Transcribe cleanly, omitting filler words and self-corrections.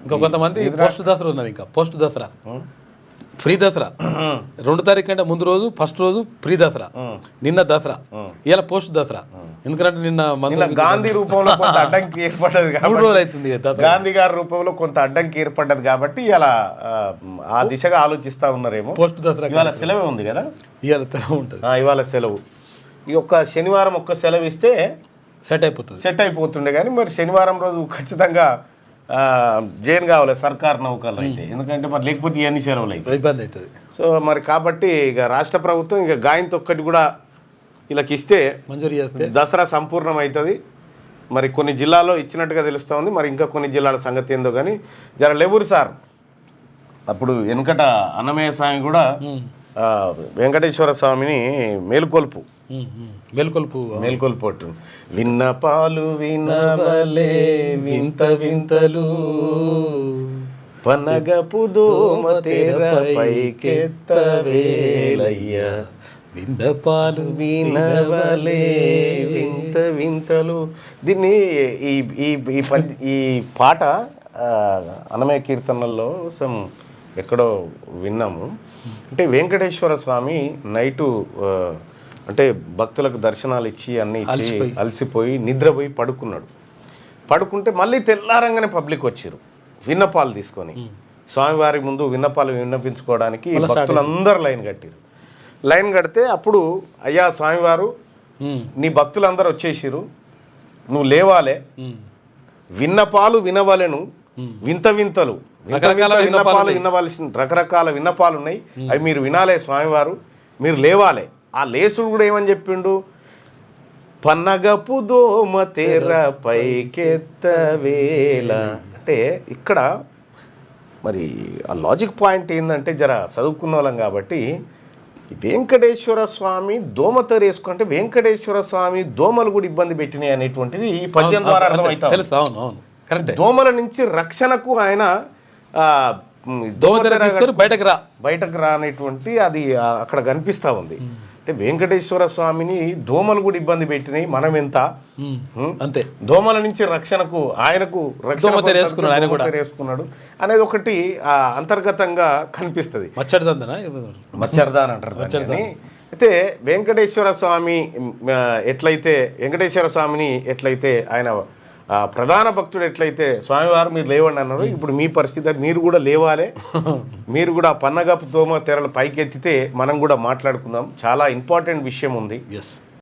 ఇంకా కొంతమంది పోస్ట్ దసరా ఉన్నది, ఇంకా పోస్ట్ దసరా ఫ్రీ దసరా 2 తారీఖు అంటే ముందు రోజు ఫస్ట్ రోజు ఫ్రీ దసరా, నిన్న దసరా, ఇలా పోస్ట్ దసరా. ఎందుకంటే నిన్న గాంధీ రూపంలో కొంత అడ్డంకి ఏర్పడ్డది, 3 రోజులు అవుతుంది. గాంధీ గారి రూపంలో కొంత అడ్డంకి ఏర్పడ్డది కాబట్టి ఇలా ఆ దిశగా ఆలోచిస్తా ఉన్నారేమో. పోస్ట్ దసరా ఇవాళ సెలవే ఉంది కదా, ఇవాళ ఉంటుంది, ఇవాళ సెలవు. ఈ ఒక్క శనివారం ఒక్క సెలవు ఇస్తే సెట్ అయిపోతుండే. కానీ మరి శనివారం రోజు ఖచ్చితంగా జైన్ కావాలి సర్కార్ నౌకర్లు అయితే, ఎందుకంటే మరి లేకపోతే ఇవన్నీ సెలవులు అయితే ఇబ్బంది అవుతుంది. సో మరి కాబట్టి ఇక రాష్ట్ర ప్రభుత్వం ఇక గాయంతో ఒక్కటి కూడా వీళ్ళకి ఇస్తే మంజూరు చేస్తే దసరా సంపూర్ణం అవుతుంది. మరి కొన్ని జిల్లాల్లో ఇచ్చినట్టుగా తెలుస్తూ ఉంది, మరి ఇంకా కొన్ని జిల్లాల సంగతి ఏందో కానీ జర లేవురు సార్. అప్పుడు వెనుకట అన్నమయ్య స్వామి కూడా వెంకటేశ్వర స్వామిని మేలుకొల్పు విన్నపాలు వినవలే వింత వింతలు పనగపు దోమ తెరపైకెత్తవేలయ్యా విన్నపాలు వినవలే వింత వింతలు. దీన్ని ఈ పాట అన్నమయ్య కీర్తనల్లో ఎక్కడో విన్నాము. అంటే వెంకటేశ్వర స్వామి నైటు అంటే భక్తులకు దర్శనాలు ఇచ్చి అన్నీ ఇచ్చి అలసిపోయి నిద్రపోయి పడుకుంటే మళ్ళీ తెల్లారంగానే పబ్లిక్ వచ్చారు విన్నపాలు తీసుకొని. స్వామివారి ముందు విన్నపాలు విన్నపించుకోవడానికి భక్తులందరూ లైన్ కడితే అప్పుడు అయ్యా స్వామివారు నీ భక్తులందరూ వచ్చేసిరు, నువ్వు లేవాలే, విన్నపాలు వినవలెను వింత వింతలు విన్నపాలు వినవలసిన రకరకాల విన్నపాలు ఉన్నాయి, అవి మీరు వినాలే స్వామివారు, మీరు లేవాలే. ఆ లేసుడు కూడా ఏమని చెప్పిండు, పన్నగపు దోమ తెర పైకెత్తవేల. అంటే ఇక్కడ మరి ఆ లాజిక్ పాయింట్ ఏంటంటే జర చదువుకున్న వాళ్ళం కాబట్టి, వెంకటేశ్వర స్వామి దోమ తెర వేసుకుంటే వెంకటేశ్వర స్వామి దోమలు కూడా ఇబ్బంది పెట్టినాయి అనేటువంటిది ఈ పద్యం ద్వారా అర్థమవుతుంది. దోమల నుంచి రక్షణకు ఆయన బయటకు అనేటువంటి అది అక్కడ కనిపిస్తూ ఉంది. అంటే వెంకటేశ్వర స్వామిని దోమలు కూడా ఇబ్బంది పెట్టినాయి, మనం ఎంత అంతే, దోమల నుంచి రక్షణకు ఆయనకు రక్షణ వేసుకున్నాడు అనేది ఒకటి అంతర్గతంగా కనిపిస్తుంది. మచ్చర్దాన్ అంటారు. అయితే వెంకటేశ్వర స్వామిని ఎట్లయితే ఆయన ప్రధాన భక్తుడు ఎట్లయితే స్వామివారు మీరు లేవండి అన్నారు, ఇప్పుడు మీ పరిస్థితి మీరు కూడా లేవాలే, మీరు కూడా పన్నగపు దోమ తెరలు పైకెత్తితే మనం కూడా మాట్లాడుకుందాం. చాలా ఇంపార్టెంట్ విషయం ఉంది.